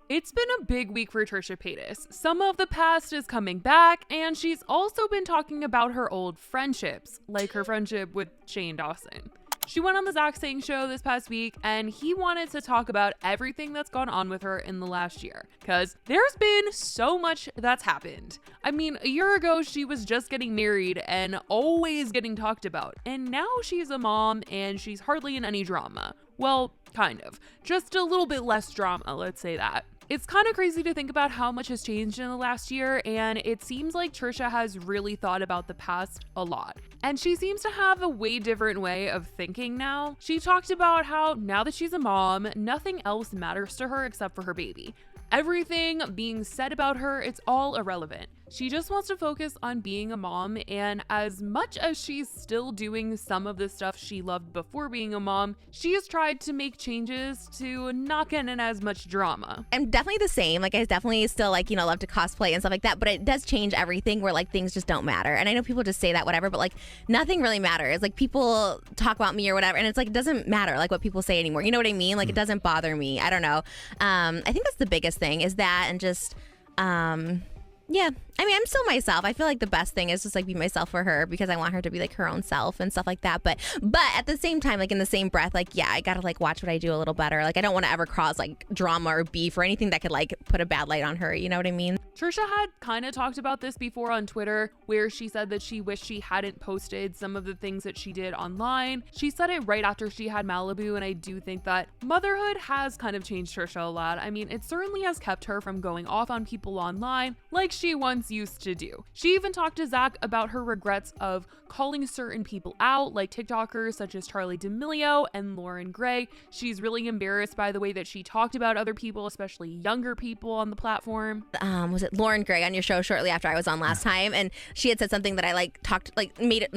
It's been a big week for Trisha Paytas. Some of the past is coming back, and she's also been talking about her old friendships, like her friendship with Shane Dawson. She went on the Zach Sang show this past week, and he wanted to talk about everything that's gone on with her in the last year, because there's been so much that's happened. I mean, a year ago, she was just getting married and always getting talked about, and now she's a mom and she's hardly in any drama. Well, kind of. Just a little bit less drama, let's say that. It's kind of crazy to think about how much has changed in the last year, and it seems like Trisha has really thought about the past a lot. And she seems to have a way different way of thinking now. She talked about how now that she's a mom, nothing else matters to her except for her baby. Everything being said about her, it's all irrelevant. She just wants to focus on being a mom, and as much as she's still doing some of the stuff she loved before being a mom, she has tried to make changes to not get in as much drama. I'm definitely the same. Like, I definitely still, like, you know, love to cosplay and stuff like that, but it does change everything where, like, things just don't matter. And I know people just say that, whatever, but, like, nothing really matters. Like, people talk about me or whatever, and it's like, it doesn't matter, like, what people say anymore. You know what I mean? Like, it doesn't bother me. I don't know. I think that's the biggest thing is that, and just, yeah, I mean, I'm still myself. I feel like the best thing is just like be myself for her because I want her to be like her own self and stuff like that. But at the same time, like in the same breath, like, yeah, I gotta like watch what I do a little better. Like, I don't want to ever cause like drama or beef or anything that could like put a bad light on her. You know what I mean? Trisha had kind of talked about this before on Twitter, where she said that she wished she hadn't posted some of the things that she did online. She said it right after she had Malibu, and I do think that motherhood has kind of changed Trisha a lot. I mean, it certainly has kept her from going off on people online like she once used to do. She even talked to Zach about her regrets of calling certain people out, like TikTokers such as Charli D'Amelio and Lauren Gray. She's really embarrassed by the way that she talked about other people, especially younger people on the platform. Was it Lauren Gray on your show shortly after I was on last time? And she had said something that I like talked, like made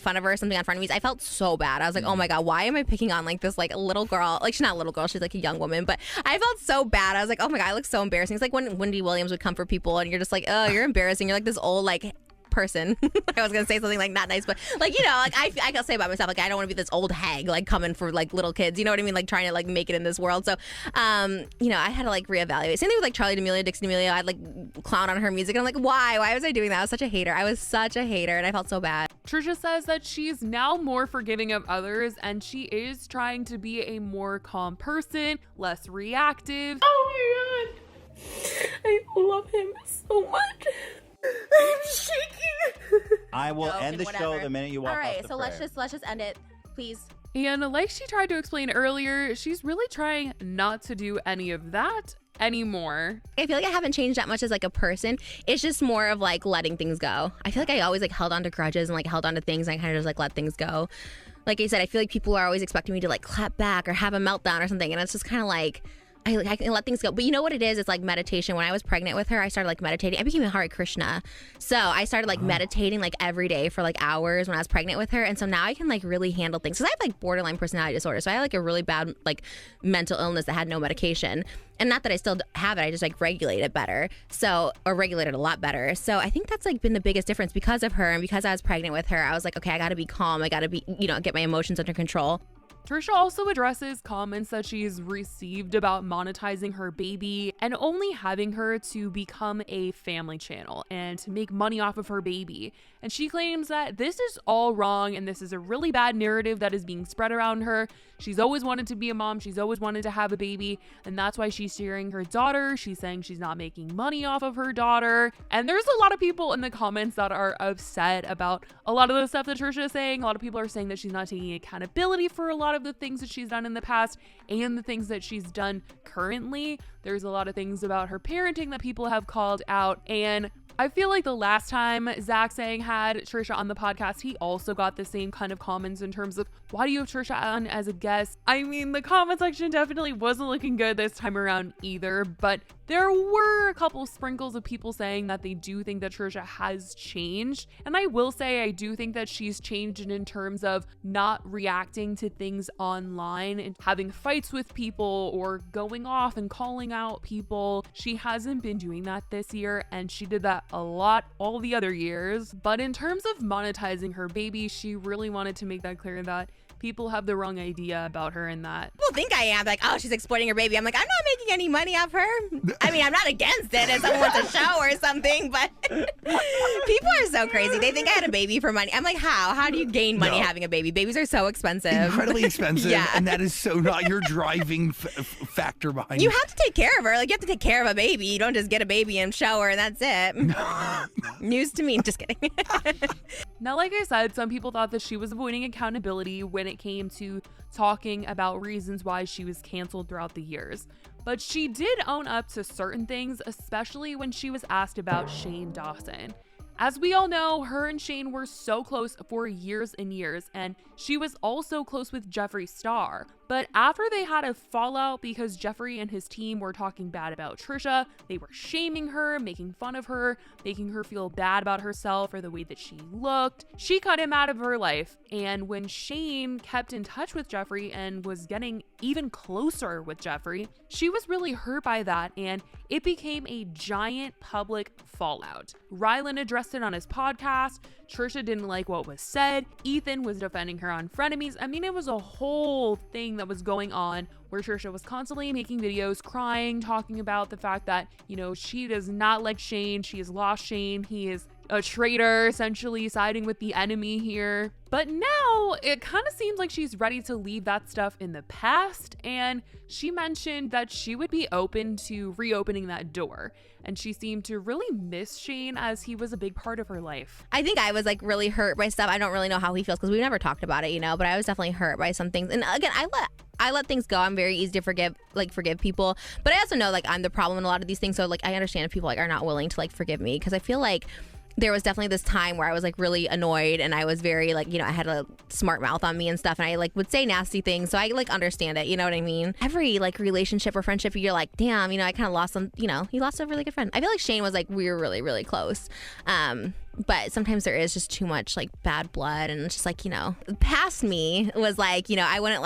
fun of her or something on front of me. I felt so bad. I was like, oh my God, why am I picking on like this like little girl? Like, she's not a little girl, she's like a young woman, but I felt so bad. I was like, oh my God, I look so embarrassing. It's like when Wendy Williams would come for people and you're just like, oh, you're embarrassing. You're like this old like person. I was gonna say something like not nice, but like, you know, like I can say about myself, like I don't want to be this old hag like coming for like little kids, you know what I mean, like trying to like make it in this world. So you know, I had to like reevaluate. Same thing with like Charli D'Amelio, Dixie D'Amelio. I'd like clown on her music and I'm like, why was I doing that? I was such a hater and I felt so bad. Trisha says that she's now more forgiving of others, and she is trying to be a more calm person, less reactive. Oh my God, I love him so much. I'm shaking. I will end the show the minute you walk off the All right, so prayer. let's just end it, please. And like she tried to explain earlier, she's really trying not to do any of that anymore. I feel like I haven't changed that much as like a person. It's just more of like letting things go. I feel like I always like held on to grudges and like held on to things, and I kind of just like let things go. Like I said, I feel like people are always expecting me to like clap back or have a meltdown or something, and it's just kind of like I can let things go. But you know what it is? It's like meditation. When I was pregnant with her, I started like meditating. I became a Hare Krishna. So I started like meditating like every day for like hours when I was pregnant with her. And so now I can like really handle things. Because I have like borderline personality disorder. So I had like a really bad like mental illness that had no medication. And not that I still have it, I just like regulate it better. So, or regulate it a lot better. So I think that's like been the biggest difference because of her. And because I was pregnant with her, I was like, okay, I got to be calm. I got to be, you know, get my emotions under control. Trisha also addresses comments that she's received about monetizing her baby and only having her to become a family channel and to make money off of her baby. And she claims that this is all wrong and this is a really bad narrative that is being spread around her. She's always wanted to be a mom. She's always wanted to have a baby. And that's why she's sharing her daughter. She's saying she's not making money off of her daughter. And there's a lot of people in the comments that are upset about a lot of the stuff that Trisha is saying. A lot of people are saying that she's not taking accountability for a lot of the things that she's done in the past and the things that she's done currently. There's a lot of things about her parenting that people have called out, and I feel like the last time Zach Sang had Trisha on the podcast, he also got the same kind of comments in terms of, why do you have Trisha on as a guest? I mean, the comment section definitely wasn't looking good this time around either, but there were a couple sprinkles of people saying that they do think that Trisha has changed. And I will say, I do think that she's changed in terms of not reacting to things online and having fights with people or going off and calling out people. She hasn't been doing that this year, and she did that a lot all the other years. But in terms of monetizing her baby, she really wanted to make that clear that people have the wrong idea about her in that. People think I am like, oh, she's exploiting her baby. I'm like, I'm not making any money off her. I mean, I'm not against it if someone wants a show or something, but people are so crazy. They think I had a baby for money. I'm like, how do you gain money having a baby? Babies are so expensive. Incredibly expensive. Yeah. And that is so not your driving factor behind You it. have to take care of her. Like, you have to take care of a baby. You don't just get a baby and show her and that's it. News to me. Just kidding. Now, like I said, some people thought that she was avoiding accountability when it came to talking about reasons why she was canceled throughout the years. But she did own up to certain things, especially when she was asked about Shane Dawson. As we all know, her and Shane were so close for years and years, and she was also close with Jeffree Star. But after they had a fallout because Jeffree and his team were talking bad about Trisha, they were shaming her, making fun of her, making her feel bad about herself or the way that she looked, she cut him out of her life. And when Shane kept in touch with Jeffree and was getting even closer with Jeffree, she was really hurt by that, and it became a giant public fallout. Rylan addressed it on his podcast. Trisha didn't like what was said. Ethan was defending her on Frenemies. I mean, it was a whole thing that was going on where Trisha was constantly making videos, crying, talking about the fact that, you know, she does not like Shane. She has lost Shane. He is a traitor, essentially siding with the enemy here. But now it kind of seems like she's ready to leave that stuff in the past, and she mentioned that she would be open to reopening that door. And she seemed to really miss Shane as he was a big part of her life. I think I was like really hurt by stuff. I don't really know how he feels because we've never talked about it, you know, but I was definitely hurt by some things. And again, I let things go. I'm very easy to forgive people, but I also know like I'm the problem in a lot of these things. So like I understand if people like are not willing to like forgive me, because I feel like there was definitely this time where I was like really annoyed and I was very like, you know, I had a smart mouth on me and stuff, and I like would say nasty things. So I like understand it, you know what I mean? Every like relationship or friendship, you're like, damn, you know, I kind of lost some, you know, you lost a really good friend. I feel like Shane was like, we were really, really close. But sometimes there is just too much like bad blood, and it's just like, you know, past me was like, you know, I wouldn't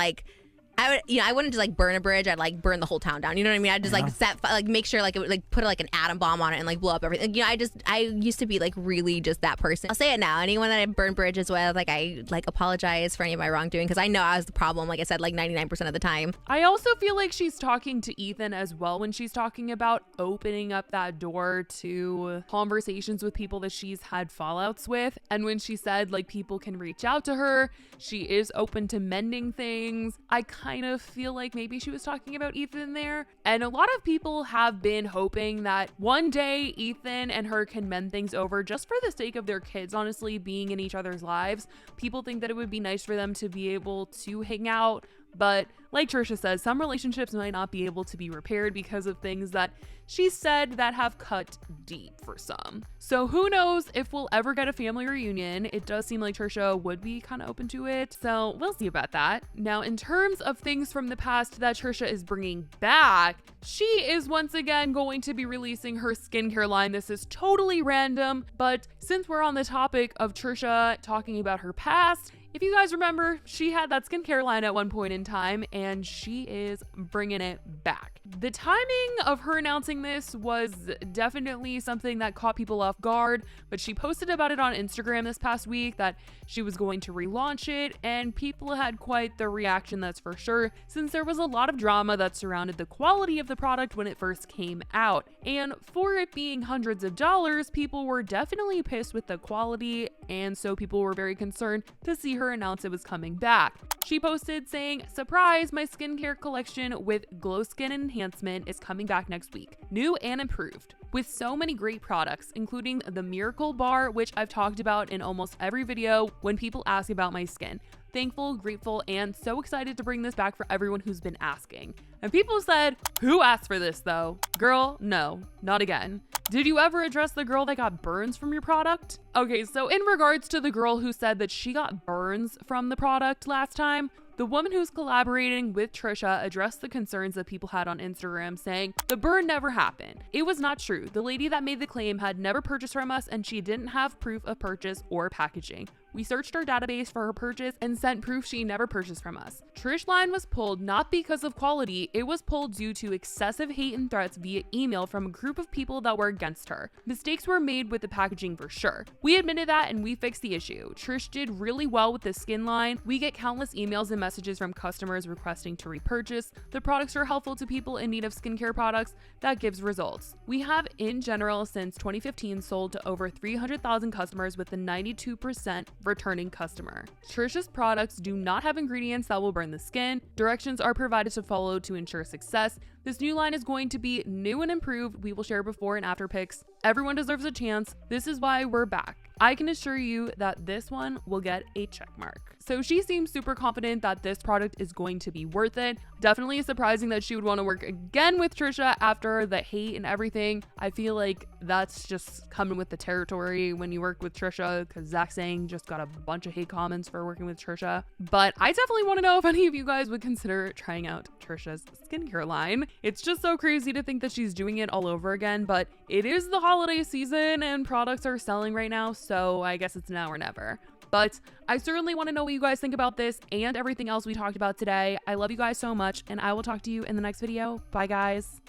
just like burn a bridge. I'd like burn the whole town down. You know what I mean? I'd just like make sure like it would like put like an atom bomb on it and like blow up everything. You know, I used to be like really just that person. I'll say it now. Anyone that I burn bridges with, like I like apologize for any of my wrongdoing, because I know I was the problem. Like I said, like 99% of the time. I also feel like she's talking to Ethan as well when she's talking about opening up that door to conversations with people that she's had fallouts with. And when she said like people can reach out to her, she is open to mending things. I kind of feel like maybe she was talking about Ethan there. And a lot of people have been hoping that one day Ethan and her can mend things over just for the sake of their kids, honestly, being in each other's lives. People think that it would be nice for them to be able to hang out. But like Trisha says, some relationships might not be able to be repaired because of things that she said that have cut deep for some. So who knows if we'll ever get a family reunion. It does seem like Trisha would be kind of open to it. So we'll see about that. Now, in terms of things from the past that Trisha is bringing back, she is once again going to be releasing her skincare line. This is totally random, but since we're on the topic of Trisha talking about her past, if you guys remember, she had that skincare line at one point in time, and she is bringing it back. The timing of her announcing this was definitely something that caught people off guard, but she posted about it on Instagram this past week that she was going to relaunch it, and people had quite the reaction, that's for sure, since there was a lot of drama that surrounded the quality of the product when it first came out. And for it being hundreds of dollars, people were definitely pissed with the quality, and so people were very concerned to see her announce it was coming back. She posted saying, "Surprise, my skincare collection with glow skin enhancement is coming back next week. New and improved. With so many great products, including the Miracle Bar, which I've talked about in almost every video when people ask about my skin. Thankful, grateful, and so excited to bring this back for everyone who's been asking." And people said, "Who asked for this though? Girl, no, not again. Did you ever address the girl that got burns from your product?" Okay, so in regards to the girl who said that she got burns from the product last time, the woman who's collaborating with Trisha addressed the concerns that people had on Instagram, saying, "The burn never happened. It was not true. The lady that made the claim had never purchased from us, and she didn't have proof of purchase or packaging. We searched our database for her purchase and sent proof she never purchased from us. Trish line was pulled not because of quality, it was pulled due to excessive hate and threats via email from a group of people that were against her. Mistakes were made with the packaging for sure. We admitted that and we fixed the issue. Trish did really well with the skin line. We get countless emails and messages from customers requesting to repurchase. The products are helpful to people in need of skincare products. That gives results. We have in general since 2015 sold to over 300,000 customers with a 92% returning customer. Trisha's products do not have ingredients that will burn the skin. Directions are provided to follow to ensure success. This new line is going to be new and improved. We will share before and after pics. Everyone deserves a chance. This is why we're back. I can assure you that this one will get a check mark. So she seems super confident that this product is going to be worth it. Definitely surprising that she would want to work again with Trisha after the hate and everything. I feel like that's just coming with the territory when you work with Trisha, because Zach Sang just got a bunch of hate comments for working with Trisha. But I definitely want to know if any of you guys would consider trying out Trisha's skincare line. It's just so crazy to think that she's doing it all over again, but it is the holiday season and products are selling right now, so I guess it's now or never. But I certainly want to know what you guys think about this and everything else we talked about today. I love you guys so much, and I will talk to you in the next video. Bye, guys.